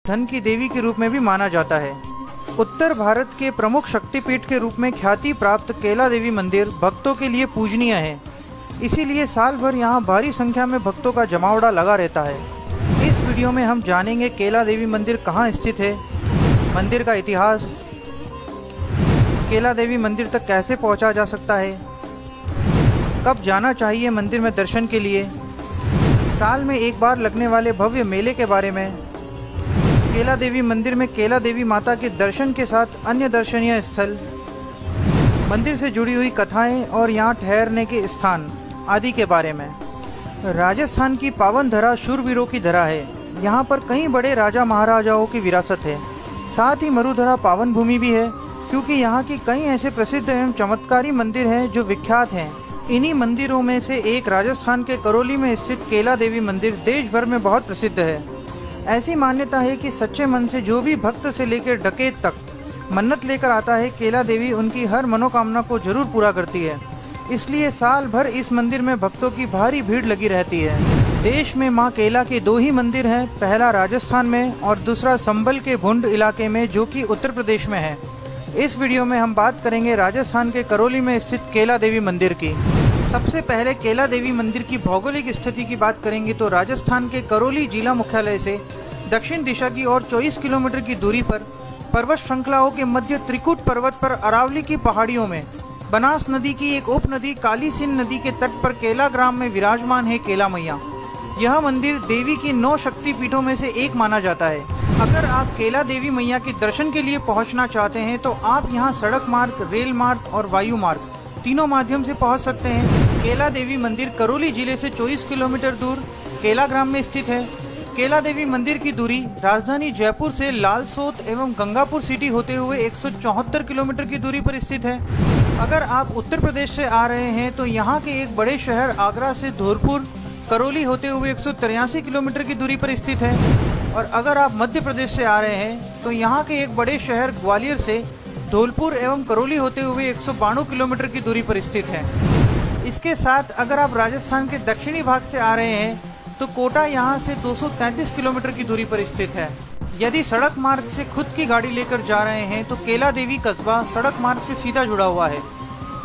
धन की देवी के रूप में भी माना जाता है। उत्तर भारत के प्रमुख शक्तिपीठ के रूप में ख्याति प्राप्त केला देवी मंदिर भक्तों के लिए पूजनीय है। इसीलिए साल भर यहाँ भारी संख्या में भक्तों का जमावड़ा लगा रहता है। इस वीडियो में हम जानेंगे केला देवी मंदिर कहाँ स्थित है, मंदिर का इतिहास, केला देवी मंदिर तक कैसे पहुँचा जा सकता है, कब जाना चाहिए मंदिर में दर्शन के लिए, साल में एक बार लगने वाले भव्य मेले के बारे में, केला देवी मंदिर में केला देवी माता के दर्शन के साथ अन्य दर्शनीय स्थल, मंदिर से जुड़ी हुई कथाएं और यहाँ ठहरने के स्थान आदि के बारे में। राजस्थान की पावन धरा शूरवीरों की धरा है। यहाँ पर कई बड़े राजा महाराजाओं की विरासत है। साथ ही मरुधरा पावन भूमि भी है, क्योंकि यहाँ की कई ऐसे प्रसिद्ध एवं चमत्कारी मंदिर हैं जो विख्यात हैं। इन्हीं मंदिरों में से एक राजस्थान के करौली में स्थित केला देवी मंदिर देश भर में बहुत प्रसिद्ध है। ऐसी मान्यता है कि सच्चे मन से जो भी भक्त से लेकर डकैत तक मन्नत लेकर आता है, केला देवी उनकी हर मनोकामना को जरूर पूरा करती है। इसलिए साल भर इस मंदिर में भक्तों की भारी भीड़ लगी रहती है। देश में मां केला के दो ही मंदिर हैं, पहला राजस्थान में और दूसरा संबल के भुंड इलाके में जो कि उत्तर प्रदेश में है। इस वीडियो में हम बात करेंगे राजस्थान के करौली में स्थित केला देवी मंदिर की। सबसे पहले केला देवी मंदिर की भौगोलिक स्थिति की बात करेंगे तो राजस्थान के करौली जिला मुख्यालय से दक्षिण दिशा की ओर 24 किलोमीटर की दूरी पर पर्वत श्रृंखलाओं के मध्य त्रिकुट पर्वत पर अरावली की पहाड़ियों में बनास नदी की एक उपनदी काली सिंध नदी के तट पर केला ग्राम में विराजमान है केला मैया। यह मंदिर देवी की 9 शक्ति पीठों में से एक माना जाता है। अगर आप केला देवी मैया के दर्शन के लिए पहुंचना चाहते हैं तो आप यहां सड़क मार्ग, रेल मार्ग और वायु मार्ग तीनों माध्यम से पहुंच सकते हैं। केला देवी मंदिर करौली जिले से 24 किलोमीटर दूर केला ग्राम में स्थित है। केला देवी मंदिर की दूरी राजधानी जयपुर से लालसोट एवं गंगापुर सिटी होते हुए 174 किलोमीटर की दूरी पर स्थित है। अगर आप उत्तर प्रदेश से आ रहे हैं तो यहाँ के एक बड़े शहर आगरा से धौलपुर करौली होते हुए 183 किलोमीटर की दूरी पर स्थित है। और अगर आप मध्य प्रदेश से आ रहे हैं तो यहाँ के एक बड़े शहर ग्वालियर से धौलपुर एवं करौली होते हुए 192 किलोमीटर की दूरी पर स्थित है। इसके साथ अगर आप राजस्थान के दक्षिणी भाग से आ रहे हैं तो कोटा यहाँ से 233 किलोमीटर की दूरी पर स्थित है। यदि सड़क मार्ग से खुद की गाड़ी लेकर जा रहे हैं तो केला देवी कस्बा सड़क मार्ग से सीधा जुड़ा हुआ है।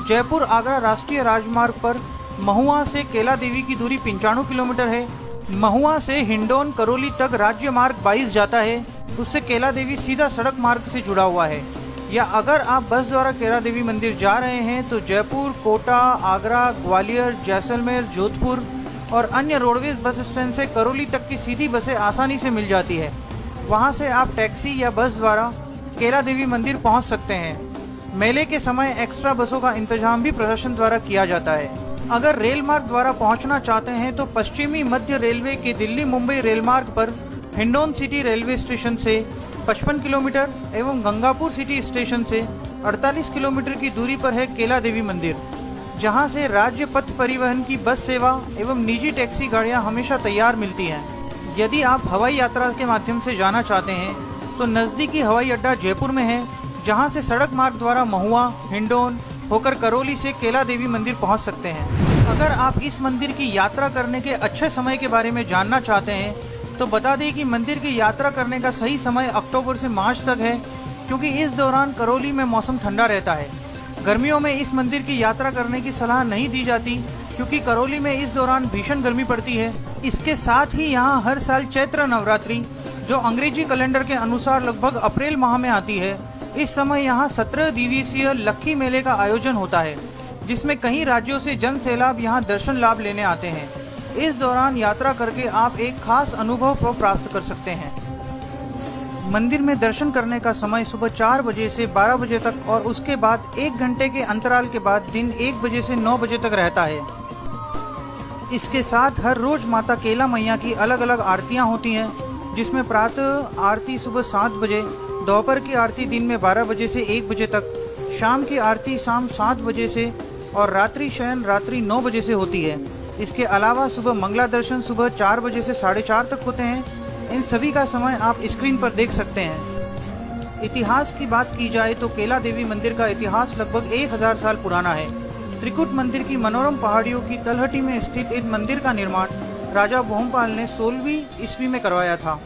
जयपुर आगरा राष्ट्रीय राजमार्ग पर महुआ से केला देवी की दूरी 95 किलोमीटर है। महुआ से हिंडौन करौली तक राज्य मार्ग 22 जाता है, उससे केला देवी सीधा सड़क मार्ग से जुड़ा हुआ है। या अगर आप बस द्वारा केला देवी मंदिर जा रहे हैं तो जयपुर, कोटा, आगरा, ग्वालियर, जैसलमेर, जोधपुर और अन्य रोडवेज बस स्टैंड से करौली तक की सीधी बसें आसानी से मिल जाती है। वहां से आप टैक्सी या बस द्वारा केला देवी मंदिर पहुंच सकते हैं। मेले के समय एक्स्ट्रा बसों का इंतजाम भी प्रशासन द्वारा किया जाता है। अगर रेल मार्ग द्वारा पहुंचना चाहते हैं तो पश्चिमी मध्य रेलवे के दिल्ली मुंबई रेल मार्ग पर हिंडौन सिटी रेलवे स्टेशन से 55 किलोमीटर एवं गंगापुर सिटी स्टेशन से 48 किलोमीटर की दूरी पर है केला देवी मंदिर, जहां से राज्य पथ परिवहन की बस सेवा एवं निजी टैक्सी गाड़ियां हमेशा तैयार मिलती हैं। यदि आप हवाई यात्रा के माध्यम से जाना चाहते हैं तो नज़दीकी हवाई अड्डा जयपुर में है, जहां से सड़क मार्ग द्वारा महुआ, हिंडौन होकर करौली से केला देवी मंदिर पहुंच सकते हैं। अगर आप इस मंदिर की यात्रा करने के अच्छे समय के बारे में जानना चाहते हैं तो बता दें कि मंदिर की यात्रा करने का सही समय अक्टूबर से मार्च तक है, क्योंकि इस दौरान करौली में मौसम ठंडा रहता है। गर्मियों में इस मंदिर की यात्रा करने की सलाह नहीं दी जाती, क्योंकि करौली में इस दौरान भीषण गर्मी पड़ती है। इसके साथ ही यहाँ हर साल चैत्र नवरात्रि, जो अंग्रेजी कैलेंडर के अनुसार लगभग अप्रैल माह में आती है, इस समय यहाँ 17 दिवसीय लक्खी मेले का आयोजन होता है, जिसमें कई राज्यों से जन सैलाब यहाँ दर्शन लाभ लेने आते हैं। इस दौरान यात्रा करके आप एक खास अनुभव को प्राप्त कर सकते हैं। मंदिर में दर्शन करने का समय सुबह 4 बजे से 12 बजे तक और उसके बाद 1 घंटे के अंतराल के बाद दिन 1 बजे से 9 बजे तक रहता है। इसके साथ हर रोज माता केला मैया की अलग अलग आरतियां होती हैं, जिसमें प्रातः आरती सुबह 7 बजे, दोपहर की आरती दिन में 12 बजे से 1 बजे तक, शाम की आरती शाम 7 बजे से और रात्रि शयन रात्रि 9 बजे से होती है। इसके अलावा सुबह मंगला दर्शन सुबह 4 बजे से 4:30 तक होते हैं। इन सभी का समय आप स्क्रीन पर देख सकते हैं। इतिहास की बात की जाए तो केला देवी मंदिर का इतिहास लगभग 1000 साल पुराना है। त्रिकुट मंदिर की मनोरम पहाड़ियों की तलहटी में स्थित इस मंदिर का निर्माण राजा भोमपाल ने 16वीं ईस्वी में करवाया था।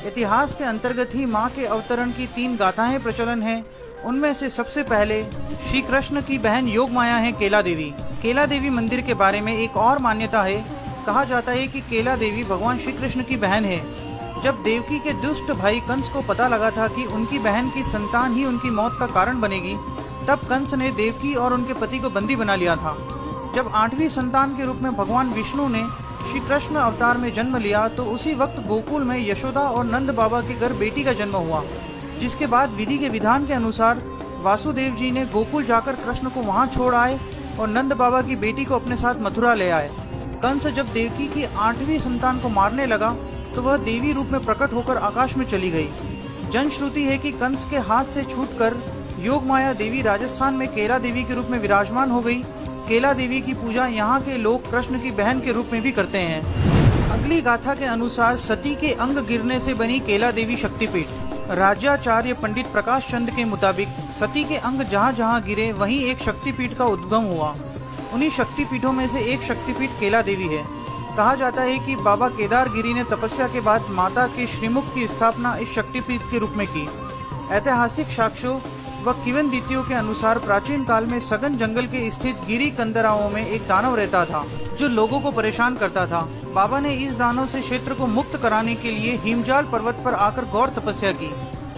इतिहास के अंतर्गत ही माँ के अवतरण की 3 गाथाएं प्रचलन हैं। उनमें से सबसे पहले श्री कृष्ण की बहन योगमाया है केला देवी। केला देवी मंदिर के बारे में एक और मान्यता है। कहा जाता है कि केला देवी भगवान श्री कृष्ण की बहन है। जब देवकी के दुष्ट भाई कंस को पता लगा था कि उनकी बहन की संतान ही उनकी मौत का कारण बनेगी, तब कंस ने देवकी और उनके पति को बंदी बना लिया था। जब 8वीं संतान के रूप में भगवान विष्णु ने श्री कृष्ण अवतार में जन्म लिया, तो उसी वक्त गोकुल में यशोदा और नंद बाबा के घर बेटी का जन्म हुआ, जिसके बाद विधि के विधान के अनुसार वासुदेव जी ने गोकुल जाकर कृष्ण को वहां छोड़ आए और नंद बाबा की बेटी को अपने साथ मथुरा ले आए। कंस जब देवकी की 8वीं संतान को मारने लगा, तो वह देवी रूप में प्रकट होकर आकाश में चली गई। जनश्रुति है कि कंस के हाथ से छूटकर योगमाया देवी राजस्थान में केला देवी के रूप में विराजमान हो गई। केला देवी की पूजा यहाँ के लोग कृष्ण की बहन के रूप में भी करते हैं। अगली गाथा के अनुसार सती के अंग गिरने से बनी केला देवी शक्तिपीठ। राज्याचार्य पंडित प्रकाश चंद के मुताबिक सती के अंग जहाँ जहाँ गिरे वहीं एक शक्तिपीठ का उद्गम हुआ। उन्हीं शक्तिपीठों में से एक शक्तिपीठ केला देवी है। कहा जाता है कि बाबा केदारगिरी ने तपस्या के बाद माता के श्रीमुख की स्थापना इस शक्तिपीठ के रूप में की। ऐतिहासिक साक्ष्यों व किंवदंतियों के अनुसार प्राचीन काल में सघन जंगल के स्थित गिरी कंदराओं में एक दानव रहता था, जो लोगों को परेशान करता था। बाबा ने इस दानव से क्षेत्र को मुक्त कराने के लिए हिमजाल पर्वत पर आकर गौर तपस्या की।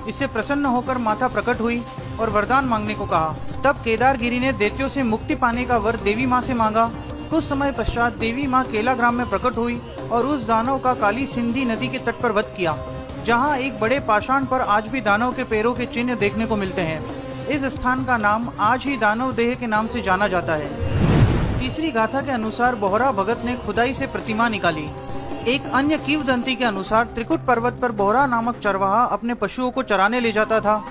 इससे प्रसन्न होकर माता प्रकट हुई और वरदान मांगने को कहा। तब केदारगिरी ने दैत्यों से मुक्ति पाने का वर देवी माँ से मांगा। कुछ समय पश्चात देवी माँ केला ग्राम में प्रकट हुई और उस दानव का काली सिंधी नदी के तट पर वध किया, जहाँ एक बड़े पाषाण पर आज भी दानव के पैरों के चिन्ह देखने को मिलते हैं। इस स्थान का नाम आज ही दानव देह के नाम से जाना जाता है। तीसरी गाथा के अनुसार बोहरा भगत ने खुदाई से प्रतिमा निकाली। एक अन्य किंवदंती के अनुसार त्रिकुट पर्वत पर बोहरा नामक चरवाहा अपने पशुओं को चराने ले जाता था।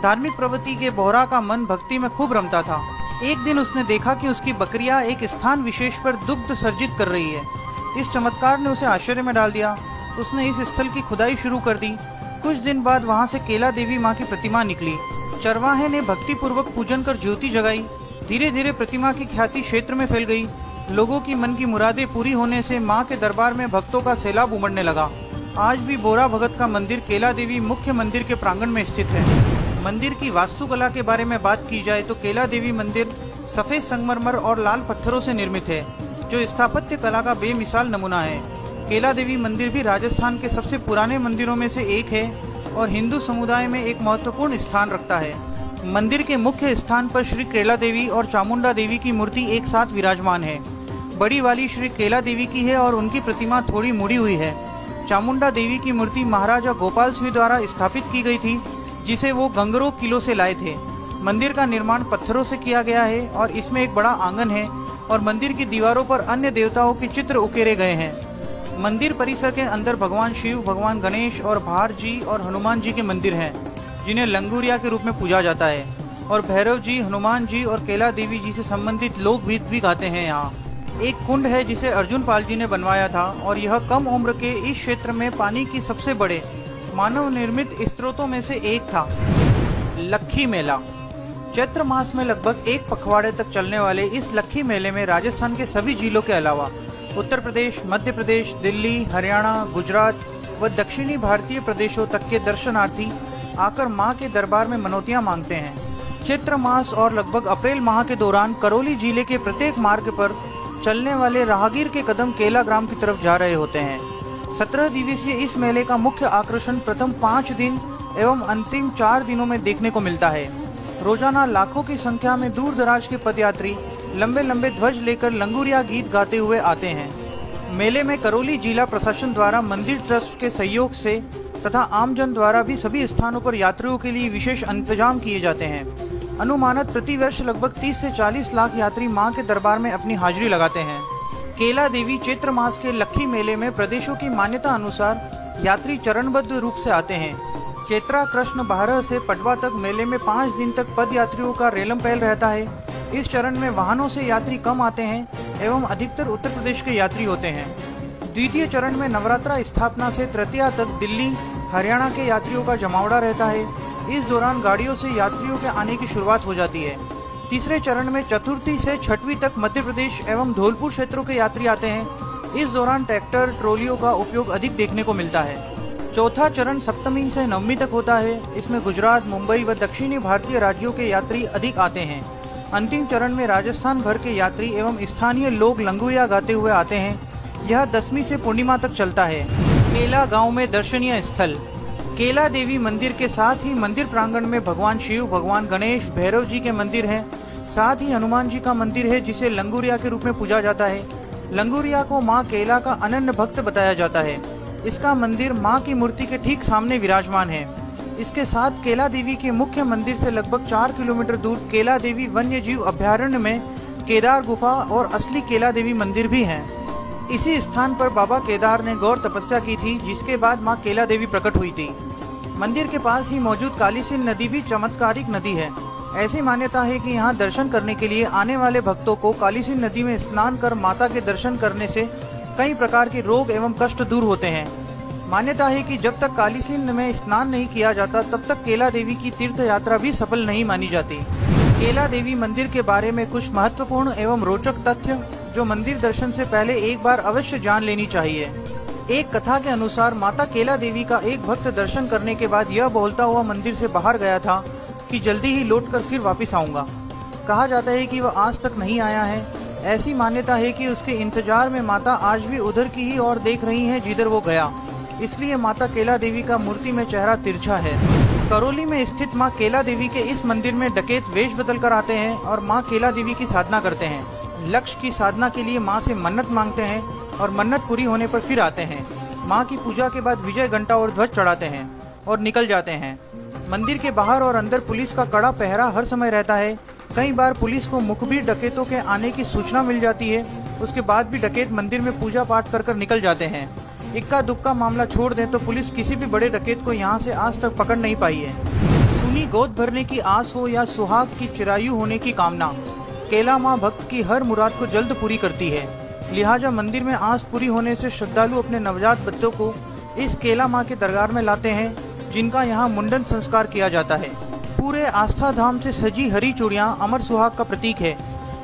धार्मिक प्रवृत्ति के बोहरा का मन भक्ति में खूब रमता था। एक दिन उसने देखा कि उसकी बकरियां एक स्थान विशेष पर दुग्ध सर्जित कर रही है। इस चमत्कार ने उसे आश्चर्य में डाल दिया। उसने इस स्थल की खुदाई शुरू कर दी। कुछ दिन बाद वहां से केला देवी माँ की प्रतिमा निकली। चरवाहे ने भक्ति पूर्वक पूजन कर ज्योति जगाई। धीरे धीरे प्रतिमा की ख्याति क्षेत्र में फैल गई। लोगों की मन की मुरादें पूरी होने से माँ के दरबार में भक्तों का सैलाब उमड़ने लगा। आज भी बोरा भगत का मंदिर केला देवी मुख्य मंदिर के प्रांगण में स्थित है। मंदिर की वास्तुकला के बारे में बात की जाए तो केला देवी मंदिर सफेद संगमरमर और लाल पत्थरों से निर्मित है, जो स्थापत्य कला का बेमिसाल नमूना है। केला देवी मंदिर भी राजस्थान के सबसे पुराने मंदिरों में से एक है और हिंदू समुदाय में एक महत्वपूर्ण स्थान रखता है। मंदिर के मुख्य स्थान पर श्री केला देवी और चामुंडा देवी की मूर्ति एक साथ विराजमान है। बड़ी वाली श्री केला देवी की है और उनकी प्रतिमा थोड़ी मुड़ी हुई है। चामुंडा देवी की मूर्ति महाराजा गोपाल सिंह द्वारा स्थापित की गई थी, जिसे वो गंगरो किलो से लाए थे। मंदिर का निर्माण पत्थरों से किया गया है और इसमें एक बड़ा आंगन है और मंदिर की दीवारों पर अन्य देवताओं के चित्र उकेरे गए हैं। मंदिर परिसर के अंदर भगवान शिव, भगवान गणेश और भार जी और हनुमान जी के मंदिर हैं, जिन्हें लंगूरिया के रूप में पूजा जाता है। और भैरव जी, हनुमान जी और केला देवी जी से संबंधित लोकगीत भी गाते हैं। यहाँ एक कुंड है जिसे अर्जुन पाल जी ने बनवाया था और यह कम उम्र के इस क्षेत्र में पानी की सबसे बड़े मानव निर्मित स्रोतों में से एक था। लक्खी मेला। चैत्र मास में लगभग एक पखवाड़े तक चलने वाले इस लक्खी मेले में राजस्थान के सभी जिलों के अलावा उत्तर प्रदेश, मध्य प्रदेश, दिल्ली, हरियाणा, गुजरात व दक्षिणी भारतीय प्रदेशों तक के दर्शनार्थी आकर मां के दरबार में मनौतियां मांगते हैं। चैत्र मास और लगभग अप्रैल माह के दौरान करौली जिले के प्रत्येक मार्ग पर चलने वाले राहगीर के कदम केला ग्राम की तरफ जा रहे होते हैं। 17 दिवसीय इस मेले का मुख्य आकर्षण प्रथम 5 दिन एवं अंतिम 4 दिनों में देखने को मिलता है। रोजाना लाखों की संख्या में दूर दराज के पदयात्री लंबे लंबे ध्वज लेकर लंगूरिया गीत गाते हुए आते हैं। मेले में करौली जिला प्रशासन द्वारा मंदिर ट्रस्ट के सहयोग से तथा आमजन द्वारा भी सभी स्थानों पर यात्रियों के लिए विशेष इंतजाम किए जाते हैं। अनुमानित प्रतिवर्ष लगभग 30 से 40 लाख यात्री मां के दरबार में अपनी हाजिरी लगाते हैं। केला देवी चैत्र मास के लक्खी मेले में प्रदेशों की मान्यता अनुसार यात्री चरणबद्ध रूप से आते हैं। चैत्रा कृष्ण बारह से पटवा तक मेले में 5 दिन तक पद यात्रियों का रेलम पहल रहता है। इस चरण में वाहनों से यात्री कम आते हैं एवं अधिकतर उत्तर प्रदेश के यात्री होते हैं। द्वितीय चरण में नवरात्रा स्थापना से तृतीया तक दिल्ली, हरियाणा के यात्रियों का जमावड़ा रहता है। इस दौरान गाड़ियों से यात्रियों के आने की शुरुआत हो जाती है। तीसरे चरण में चतुर्थी से छठवीं तक मध्य प्रदेश एवं धौलपुर क्षेत्रों के यात्री आते हैं। इस दौरान ट्रैक्टर, ट्रॉलियों का उपयोग अधिक देखने को मिलता है। चौथा चरण सप्तमी से नवमी तक होता है। इसमें गुजरात, मुंबई व दक्षिणी भारतीय राज्यों के यात्री अधिक आते हैं। अंतिम चरण में राजस्थान भर के यात्री एवं स्थानीय लोग लंगूरिया गाते हुए आते हैं। यह दसवीं से पूर्णिमा तक चलता है। केला गांव में दर्शनीय स्थल। केला देवी मंदिर के साथ ही मंदिर प्रांगण में भगवान शिव, भगवान गणेश, भैरव जी के मंदिर हैं। साथ ही हनुमान जी का मंदिर है जिसे लंगूरिया के रूप में पूजा जाता है। लंगूरिया को माँ केला का अनन्य भक्त बताया जाता है। इसका मंदिर माँ की मूर्ति के ठीक सामने विराजमान है। इसके साथ केला देवी के मुख्य मंदिर से लगभग 4 किलोमीटर दूर केला देवी वन्य जीव अभ्यारण्य में केदार गुफा और असली केला देवी मंदिर भी हैं। इसी स्थान पर बाबा केदार ने गौर तपस्या की थी, जिसके बाद माँ केला देवी प्रकट हुई थी। मंदिर के पास ही मौजूद कालीसिंध नदी भी चमत्कारिक नदी है। ऐसी मान्यता है कि यहाँ दर्शन करने के लिए आने वाले भक्तों को कालीसिंध नदी में स्नान कर माता के दर्शन करने से कई प्रकार के रोग एवं कष्ट दूर होते हैं। मान्यता है कि जब तक कालीसिंध में स्नान नहीं किया जाता तब तक केला देवी की तीर्थ यात्रा भी सफल नहीं मानी जाती। केला देवी मंदिर के बारे में कुछ महत्वपूर्ण एवं रोचक तथ्य जो मंदिर दर्शन से पहले एक बार अवश्य जान लेनी चाहिए। एक कथा के अनुसार माता केला देवी का एक भक्त दर्शन करने के बाद यह बोलता हुआ मंदिर से बाहर गया था कि जल्दी ही लौटकर फिर वापस आऊंगा। कहा जाता है कि वह आज तक नहीं आया है। ऐसी मान्यता है कि उसके इंतजार में माता आज भी उधर की ही ओर देख रही हैं जिधर वो गया। इसलिए माता केला देवी का मूर्ति में चेहरा तिरछा है। करौली में स्थित माँ केला देवी के इस मंदिर में डकैत वेश बदल कर आते हैं और माँ केला देवी की साधना करते हैं। लक्ष्य की साधना के लिए माँ से मन्नत मांगते हैं और मन्नत पूरी होने पर फिर आते हैं। माँ की पूजा के बाद विजय घंटा और ध्वज चढ़ाते हैं और निकल जाते हैं। मंदिर के बाहर और अंदर पुलिस का कड़ा पहरा हर समय रहता है। कई बार पुलिस को मुखबिर डकैतों के आने की सूचना मिल जाती है। उसके बाद भी डकैत मंदिर में पूजा पाठ कर निकल जाते हैं। इक्का दुक्का मामला छोड़ दें तो पुलिस किसी भी बड़े डकैत को यहाँ से आज तक पकड़ नहीं पाई है। सुनी गोद भरने की आस हो या सुहाग की चिरायु होने की कामना, केला माँ भक्त की हर मुराद को जल्द पूरी करती है। लिहाजा मंदिर में आस पूरी होने से श्रद्धालु अपने नवजात बच्चों को इस केला माँ के दरबार में लाते हैं, जिनका यहाँ मुंडन संस्कार किया जाता है। पूरे आस्था धाम से सजी हरी चूड़ियाँ अमर सुहाग का प्रतीक है,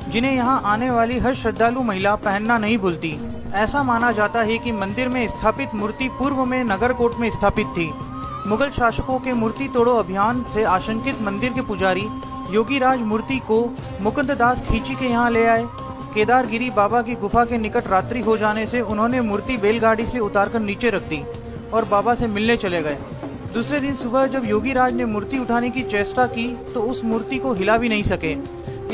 जिन्हें यहाँ आने वाली हर श्रद्धालु महिला पहनना नहीं भूलती। ऐसा माना जाता है कि मंदिर में स्थापित मूर्ति पूर्व में नगरकोट में स्थापित थी। मुगल शासकों के मूर्ति तोड़ो अभियान से आशंकित मंदिर के पुजारी योगीराज मूर्ति को मुकुंददास खींची के यहाँ ले आए। केदारगिरी बाबा की गुफा के निकट रात्रि हो जाने से उन्होंने मूर्ति बैलगाड़ी से उतारकर नीचे रख दी और बाबा से मिलने चले गए। दूसरे दिन सुबह जब योगीराज ने मूर्ति उठाने की चेष्टा की तो उस मूर्ति को हिला भी नहीं सके।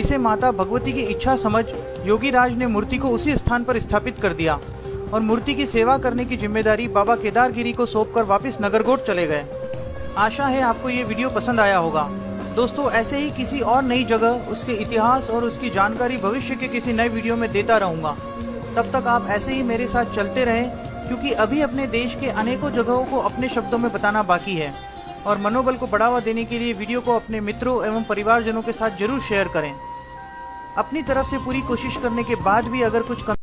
इसे माता भगवती की इच्छा समझ योगीराज ने मूर्ति को उसी स्थान पर स्थापित कर दिया और मूर्ति की सेवा करने की जिम्मेदारी बाबा केदारगिरी को सौंपकर वापस नगरकोट चले गए। आशा है आपको ये वीडियो पसंद आया होगा। दोस्तों, ऐसे ही किसी और नई जगह, उसके इतिहास और उसकी जानकारी भविष्य के किसी नए वीडियो में देता रहूँगा। तब तक आप ऐसे ही मेरे साथ चलते रहें, क्योंकि अभी अपने देश के अनेकों जगहों को अपने शब्दों में बताना बाकी है। और मनोबल को बढ़ावा देने के लिए वीडियो को अपने मित्रों एवं परिवारजनों के साथ जरूर शेयर करें। अपनी तरफ से पूरी कोशिश करने के बाद भी अगर कुछ